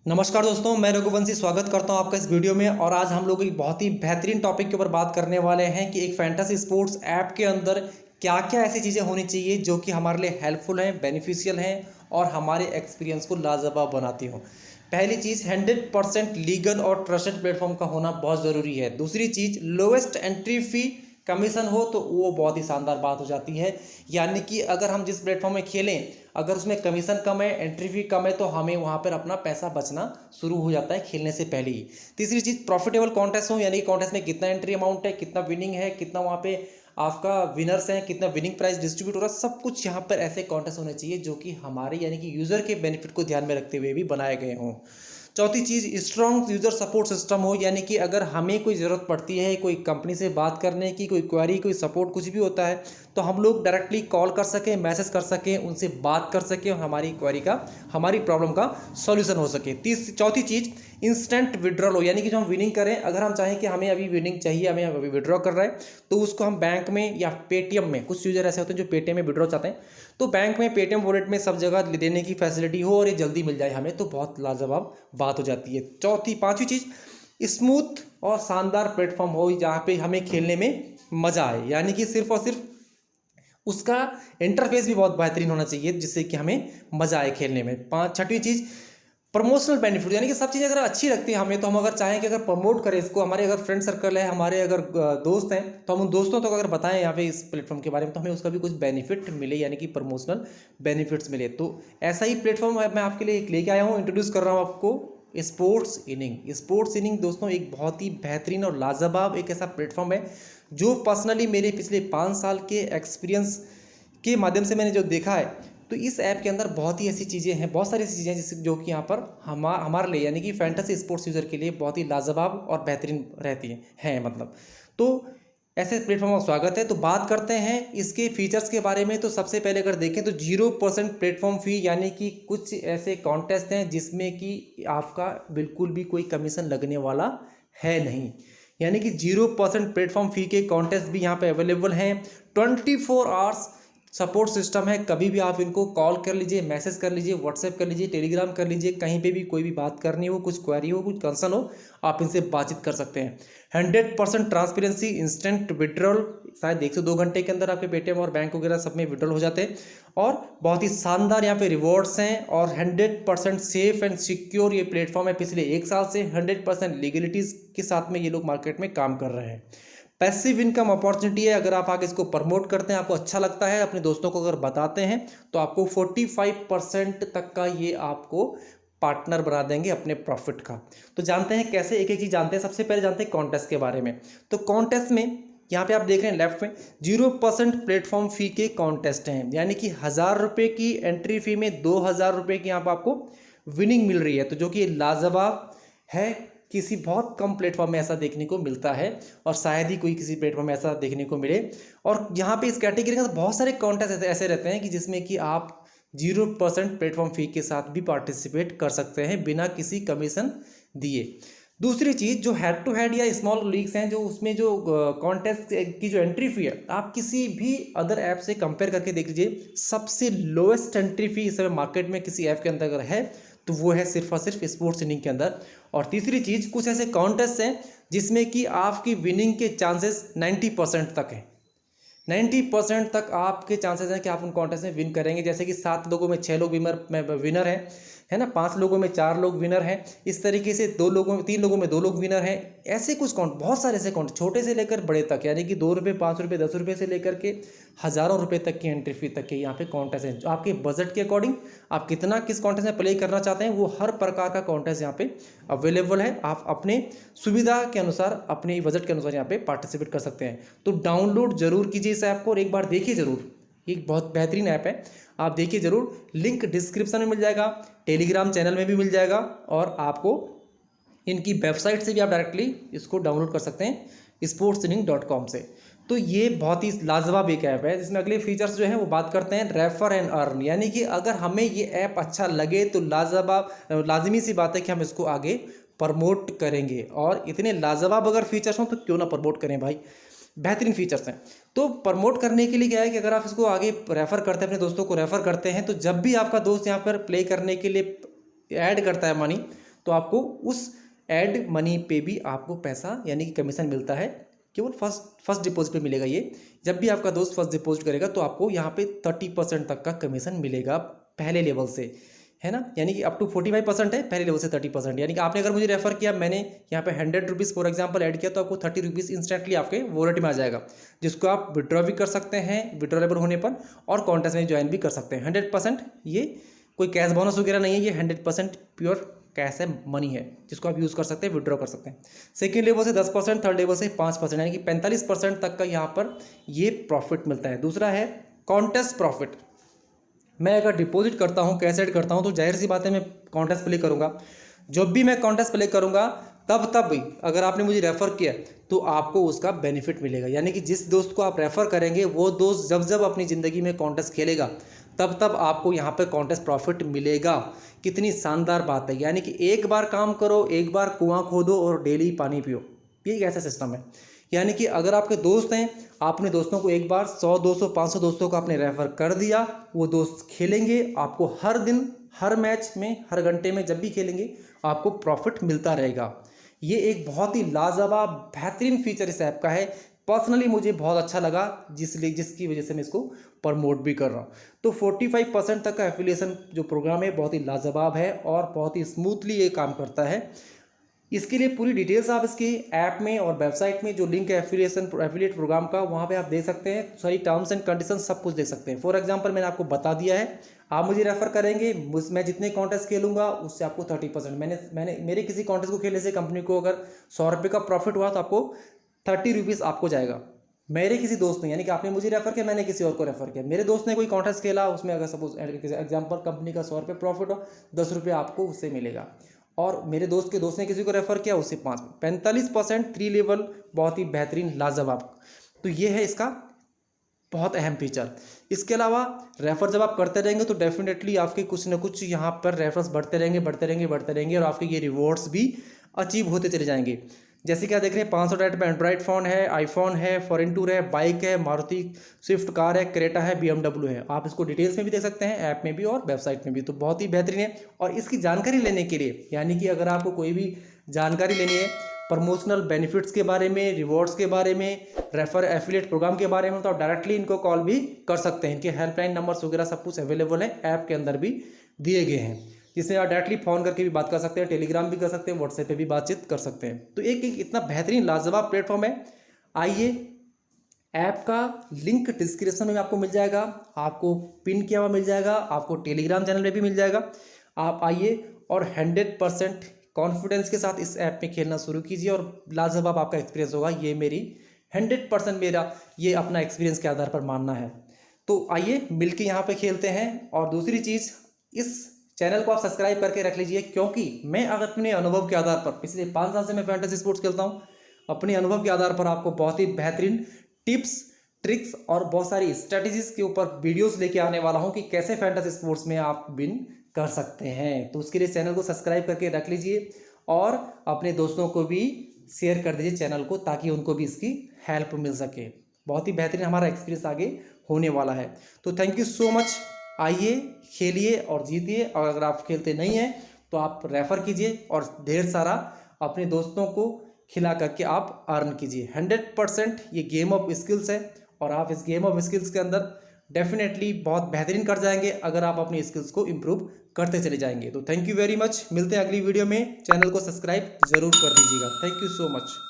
नमस्कार दोस्तों, मैं रघुवंशी स्वागत करता हूं आपका इस वीडियो में। और आज हम लोग एक बहुत ही बेहतरीन टॉपिक के ऊपर बात करने वाले हैं कि एक फैंटेसी स्पोर्ट्स ऐप के अंदर क्या क्या ऐसी चीज़ें होनी चाहिए जो कि हमारे लिए हेल्पफुल हैं, बेनिफिशियल हैं और हमारे एक्सपीरियंस को लाजवाब बनाती हों। पहली चीज़, 100% लीगल और ट्रस्टेड प्लेटफॉर्म का होना बहुत ज़रूरी है। दूसरी चीज़, लोएस्ट एंट्री फी कमीशन हो तो वो बहुत ही शानदार बात हो जाती है। यानी कि अगर हम जिस प्लेटफॉर्म में खेलें, अगर उसमें कमीशन कम है, एंट्री फी कम है, तो हमें वहाँ पर अपना पैसा बचना शुरू हो जाता है खेलने से पहले ही। तीसरी चीज़, प्रॉफिटेबल कॉन्टेस्ट हो, यानी कि कॉन्टेस्ट में कितना एंट्री अमाउंट है, कितना विनिंग है, कितना वहाँ पे आपका विनर्स हैं, कितना विनिंग प्राइस डिस्ट्रीब्यूट हो रहा है, सब कुछ यहाँ पर ऐसे कॉन्टेस्ट होने चाहिए जो कि हमारे यानी कि यूज़र के बेनिफिट को ध्यान में रखते हुए भी बनाए गए हों। चौथी चीज़, स्ट्रॉन्ग यूज़र सपोर्ट सिस्टम हो, यानी कि अगर हमें कोई ज़रूरत पड़ती है कोई कंपनी से बात करने की, कोई क्वेरी, कोई सपोर्ट कुछ भी होता है, तो हम लोग डायरेक्टली कॉल कर सकें, मैसेज कर सकें, उनसे बात कर सकें और हमारी क्वेरी का, हमारी प्रॉब्लम का सॉल्यूशन हो सके। चौथी चीज़, इंस्टेंट विड्रॉल हो, यानी कि जो हम विनिंग करें, अगर हम चाहें कि हमें अभी विनिंग चाहिए, हमें अभी विड्रॉ कर रहा है, तो उसको हम बैंक में या पेटीएम में, कुछ यूज़र ऐसे होते हैं जो पेटीएम में विड्रॉ चाहते हैं, तो बैंक में, पेटीएम वॉलेट में सब जगह देने की फैसिलिटी हो और ये जल्दी मिल जाए हमें, तो बहुत लाजवाब बात हो जाती है। पांचवी चीज़, स्मूथ और शानदार प्लेटफॉर्म हो जहाँ पे हमें खेलने में मज़ा आए, यानी कि सिर्फ और सिर्फ उसका इंटरफेस भी बहुत बेहतरीन होना चाहिए जिससे कि हमें मज़ा आए खेलने में। छठवीं चीज़, प्रमोशनल बेनिफिट, यानी कि सब चीज़ें अगर अच्छी लगती है हमें, तो हम अगर चाहें कि अगर प्रमोट करें इसको, हमारे अगर फ्रेंड सर्कल है, हमारे अगर दोस्त हैं, तो हम उन दोस्तों तक अगर बताएं यहाँ पे इस प्लेटफॉर्म के बारे में, तो हमें उसका भी कुछ बेनिफिट मिले, यानी कि प्रमोशनल बेनिफिट्स मिले। तो ऐसा ही प्लेटफॉर्म मैं आपके लिए एक लेके आया हूँ, इंट्रोड्यूस कर रहा हूँ आपको, स्पोर्ट्स इनिंग। स्पोर्ट्स इनिंग दोस्तों एक बहुत ही बेहतरीन और लाजवाब एक ऐसा प्लेटफॉर्म है जो पर्सनली मेरे पिछले 5 साल के एक्सपीरियंस के माध्यम से मैंने जो देखा है, तो इस ऐप के अंदर बहुत ही ऐसी चीज़ें हैं, बहुत सारी ऐसी चीज़ें हैं जिस जो कि यहाँ पर हमारे लिए यानी कि फैंटेसी स्पोर्ट्स यूज़र के लिए बहुत ही लाजवाब और बेहतरीन रहती हैं मतलब। तो ऐसे प्लेटफॉर्म का स्वागत है। तो बात करते हैं इसके फीचर्स के बारे में। तो सबसे पहले अगर देखें तो 0% प्लेटफॉर्म फ़ी, यानी कि कुछ ऐसे कॉन्टेस्ट हैं जिसमें कि आपका बिल्कुल भी कोई कमीशन लगने वाला है नहीं, यानी कि 0% प्लेटफॉर्म फ़ी के कॉन्टेस्ट भी यहाँ पे अवेलेबल हैं। 24 आवर्स सपोर्ट सिस्टम है, कभी भी आप इनको कॉल कर लीजिए, मैसेज कर लीजिए, व्हाट्सएप कर लीजिए, टेलीग्राम कर लीजिए, कहीं पे भी कोई भी बात करनी हो, कुछ क्वेरी हो, कुछ कंसर्न हो, आप इनसे बातचीत कर सकते हैं। 100% ट्रांसपेरेंसी, इंस्टेंट विड्रॉल, शायद 1 से 2 घंटे के अंदर आपके पेटीएम और बैंक वगैरह सब में विड्रॉल हो जाते हैं। और बहुत ही शानदार यहाँ पे रिवॉर्ड्स हैं और 100% सेफ एंड सिक्योर ये प्लेटफॉर्म है। पिछले 1 साल से 100% लीगलिटीज़ के साथ में ये लोग मार्केट में काम कर रहे हैं। पैसिव इनकम अपॉर्चुनिटी है, अगर आप आगे इसको प्रमोट करते हैं, आपको अच्छा लगता है, अपने दोस्तों को अगर बताते हैं, तो आपको 45% तक का ये आपको पार्टनर बना देंगे अपने प्रॉफिट का। तो जानते हैं कैसे, एक एक चीज़ जानते हैं। सबसे पहले जानते हैं कॉन्टेस्ट के बारे में। तो कॉन्टेस्ट में यहाँ पे आप देख रहे हैं लेफ्ट में 0% प्लेटफॉर्म फ़ी के कॉन्टेस्ट हैं, यानी कि 1000 रुपये की एंट्री फ़ी में 2000 रुपये की यहाँ पर आपको विनिंग मिल रही है, तो जो कि लाजवाब है। किसी बहुत कम प्लेटफॉर्म में ऐसा देखने को मिलता है और शायद ही कोई किसी प्लेटफॉर्म में ऐसा देखने को मिले। और यहाँ पे इस कैटेगरी का तो बहुत सारे कॉन्टेस्ट ऐसे रहते हैं कि जिसमें कि आप 0% प्लेटफॉर्म फ़ी के साथ भी पार्टिसिपेट कर सकते हैं बिना किसी कमीशन दिए। दूसरी चीज़, जो हेड टू हेड या स्मॉल लीग्स हैं, जो उसमें जो कॉन्टेस्ट की जो एंट्री फ़ी है, आप किसी भी अदर ऐप से कंपेयर करके देख लीजिए, सबसे लोएस्ट एंट्री फ़ी इस समय मार्केट में किसी ऐप के अंदर अगर है तो वो है सिर्फ और सिर्फ स्पोर्ट्स इनिंग के अंदर। और तीसरी चीज़, कुछ ऐसे कॉन्टेस्ट हैं जिसमें कि आपकी विनिंग के चांसेस 90% तक हैं। 90% तक आपके चांसेस हैं कि आप उन कॉन्टेस्ट में विन करेंगे। जैसे कि 7 लोगों में 6 लोग विनर हैं, है ना, 5 लोगों में 4 लोग विनर हैं, इस तरीके से 3 लोगों में 2 लोग विनर हैं। ऐसे कुछ बहुत सारे ऐसे छोटे से लेकर बड़े तक, यानी कि 2 रुपये, 5 रुपये, 10 रुपये से लेकर के हज़ारों रुपये तक की एंट्री फी तक के यहाँ पे कॉन्टेस्ट हैं। जो आपके बजट के अकॉर्डिंग आप कितना किस कॉन्टेस्ट में प्ले करना चाहते हैं, वो हर प्रकार का कॉन्टेस्ट यहाँ पे अवेलेबल है। आप अपने सुविधा के अनुसार, अपने बजट के अनुसार यहाँ पे पार्टिसिपेट कर सकते हैं। तो डाउनलोड जरूर कीजिए इस ऐप को और एक बार देखिए ज़रूर, ये बहुत बेहतरीन ऐप है, आप देखिए ज़रूर। लिंक डिस्क्रिप्शन में मिल जाएगा, टेलीग्राम चैनल में भी मिल जाएगा और आपको इनकी वेबसाइट से भी आप डायरेक्टली इसको डाउनलोड कर सकते हैं sportsinning.com से। तो ये बहुत ही लाजवाब एक ऐप है जिसमें अगले फीचर्स जो हैं वो बात करते हैं रेफर एंड अर्न, यानी कि अगर हमें ये ऐप अच्छा लगे तो लाजमी सी बात है कि हम इसको आगे प्रमोट करेंगे। और इतने लाजवाब अगर फीचर्स हों तो क्यों ना प्रमोट करें भाई, बेहतरीन फीचर्स हैं। तो प्रमोट करने के लिए क्या है कि अगर आप इसको आगे रेफ़र करते हैं, अपने दोस्तों को रेफ़र करते हैं, तो जब भी आपका दोस्त यहाँ पर प्ले करने के लिए ऐड करता है मनी, तो आपको उस एड मनी पे भी आपको पैसा यानी कि कमीशन मिलता है। केवल फर्स्ट डिपॉजिट पे मिलेगा ये। जब भी आपका दोस्त फर्स्ट डिपॉजिट करेगा तो आपको यहाँ पे 30% तक का कमीशन मिलेगा पहले लेवल से, है ना। यानी कि अप टू 45% है, पहले लेवल से 30%। यानी कि आपने अगर मुझे रेफर किया, मैंने यहाँ पे 100 रुपीज़ फॉर एग्जाम्पल ऐड किया, तो आपको 30 रुपीज़ इंस्टेंटली आपके वॉलेट में आ जाएगा, जिसको आप विड्रॉ भी कर सकते हैं विड्रॉलेबल होने पर, और कॉन्टेस्ट में ज्वाइन भी कर सकते हैं। 100% ये कोई कैश बोनस वगैरह नहीं है, ये 100% प्योर कैश है, मनी है, जिसको आप यूज़ कर सकते हैं, विड्रॉ कर सकते हैं। सेकेंड लेवल से 10%, थर्ड लेवल से 5%, यानी कि 45% तक का यहाँ पर ये प्रॉफिट मिलता है। दूसरा है कॉन्टेस्ट प्रॉफिट। मैं अगर डिपॉजिट करता हूँ, कैश ऐड करता हूँ, तो जाहिर सी बात है मैं कॉन्टेस्ट प्ले करूँगा। जब भी मैं कॉन्टेस्ट प्ले करूँगा तब भी अगर आपने मुझे रेफ़र किया तो आपको उसका बेनिफिट मिलेगा। यानी कि जिस दोस्त को आप रेफ़र करेंगे वो दोस्त जब जब अपनी ज़िंदगी में कॉन्टेस्ट खेलेगा तब आपको यहाँ पे कॉन्टेस्ट प्रॉफिट मिलेगा। कितनी शानदार बात है। यानी कि एक बार काम करो, एक बार कुआं खोदो और डेली पानी पियो, ये एक ऐसा सिस्टम है। यानी कि अगर आपके दोस्त हैं, आपने दोस्तों को एक बार 100 200 500 दोस्तों को आपने रेफ़र कर दिया, वो दोस्त खेलेंगे, आपको हर दिन, हर मैच में, हर घंटे में जब भी खेलेंगे आपको प्रॉफिट मिलता रहेगा। ये एक बहुत ही लाजवाब बेहतरीन फीचर इस ऐप का है। पर्सनली मुझे बहुत अच्छा लगा, जिसकी वजह से मैं इसको प्रमोट भी कर रहा हूँ। तो 45% तक का एफिलिएशन जो प्रोग्राम है बहुत ही लाजवाब है और बहुत ही स्मूथली ये काम करता है। इसके लिए पूरी डिटेल्स आप इसके ऐप में और वेबसाइट में जो लिंक है एफिलिएट प्रोग्राम का, वहाँ पे आप देख सकते हैं। सारी टर्म्स एंड कंडीशन सब कुछ देख सकते हैं। फॉर एग्जांपल मैंने आपको बता दिया है, आप मुझे रेफर करेंगे, मैं जितने कॉन्टेस्ट खेलूंगा उससे आपको 30%, मैंने मेरे किसी कॉन्टेस्ट को खेलने से कंपनी को अगर 100 रुपये का प्रॉफिट हुआ तो आपको 30 रुपीज़ आपको जाएगा। मेरे किसी दोस्त ने, यानी कि आपने मुझे रेफर किया, मैंने किसी और को रेफर किया, मेरे दोस्त ने कोई कॉन्टेस्ट खेला, उसमें अगर सपोज एग्जाम्पल कंपनी का 100 रुपये प्रॉफिट हो, 10 रुपये आपको उससे मिलेगा। और मेरे दोस्त के दोस्त ने किसी को रेफर किया, उससे 45%, 3 लेवल, बहुत ही बेहतरीन लाजवाब। तो ये है इसका बहुत अहम फीचर। इसके अलावा रेफर जब आप करते रहेंगे तो डेफिनेटली आपके कुछ ना कुछ यहाँ पर रेफर्स बढ़ते रहेंगे और आपके ये रिवॉर्ड्स भी अचीव होते चले जाएंगे। जैसे कि आप देख रहे हैं 500 पे एंड्रॉयड फ़ोन है, आईफोन है, फॉरेन टूर है, बाइक है, मारुति स्विफ्ट कार है, क्रेटा है, BMW है। आप इसको डिटेल्स में भी देख सकते हैं, ऐप में भी और वेबसाइट में भी। तो बहुत ही बेहतरीन है। और इसकी जानकारी लेने के लिए, यानी कि अगर आपको कोई भी जानकारी लेनी है प्रमोशनल बेनिफिट्स के बारे में, रिवॉर्ड्स के बारे में, रेफर एफिलिएट प्रोग्राम के बारे में, तो आप डायरेक्टली इनको कॉल भी कर सकते हैं। इनके हेल्पलाइन नंबर्स वगैरह सब कुछ अवेलेबल है, ऐप के अंदर भी दिए गए हैं, जिसमें आप डायरेक्टली फ़ोन करके भी बात कर सकते हैं, टेलीग्राम भी कर सकते हैं, व्हाट्सएप पे भी बातचीत कर सकते हैं। तो एक इतना बेहतरीन लाजवाब प्लेटफॉर्म है। आइए, ऐप का लिंक डिस्क्रिप्शन में आपको मिल जाएगा, आपको पिन किया हुआ मिल जाएगा, आपको टेलीग्राम चैनल में भी मिल जाएगा। आप आइए और 100% कॉन्फिडेंस के साथ इस ऐप में खेलना शुरू कीजिए और लाजवाब आपका एक्सपीरियंस होगा। ये मेरी 100% मेरा ये अपना एक्सपीरियंस के आधार पर मानना है। तो आइए मिलके यहाँ पे खेलते हैं। और दूसरी चीज़, इस चैनल को आप सब्सक्राइब करके रख लीजिए, क्योंकि मैं अगर अपने अनुभव के आधार पर, पिछले 5 साल से मैं फैंटेसी स्पोर्ट्स खेलता हूँ, अपने अनुभव के आधार पर आपको बहुत ही बेहतरीन टिप्स, ट्रिक्स और बहुत सारी स्ट्रेटजीज के ऊपर वीडियोस लेके आने वाला हूँ कि कैसे फैंटेसी स्पोर्ट्स में आप विन कर सकते हैं। तो उसके लिए चैनल को सब्सक्राइब करके रख लीजिए और अपने दोस्तों को भी शेयर कर दीजिए चैनल को, ताकि उनको भी इसकी हेल्प मिल सके। बहुत ही बेहतरीन हमारा एक्सपीरियंस आगे होने वाला है। तो थैंक यू सो मच। आइए, खेलिए और जीतिए। और अगर आप खेलते नहीं हैं तो आप रेफ़र कीजिए और ढेर सारा अपने दोस्तों को खिला करके आप अर्न कीजिए। 100% ये गेम ऑफ स्किल्स है और आप इस गेम ऑफ स्किल्स के अंदर डेफिनेटली बहुत बेहतरीन कर जाएंगे अगर आप अपनी स्किल्स को इम्प्रूव करते चले जाएंगे। तो थैंक यू वेरी मच। मिलते हैं अगली वीडियो में। चैनल को सब्सक्राइब ज़रूर कर दीजिएगा। Thank you so much.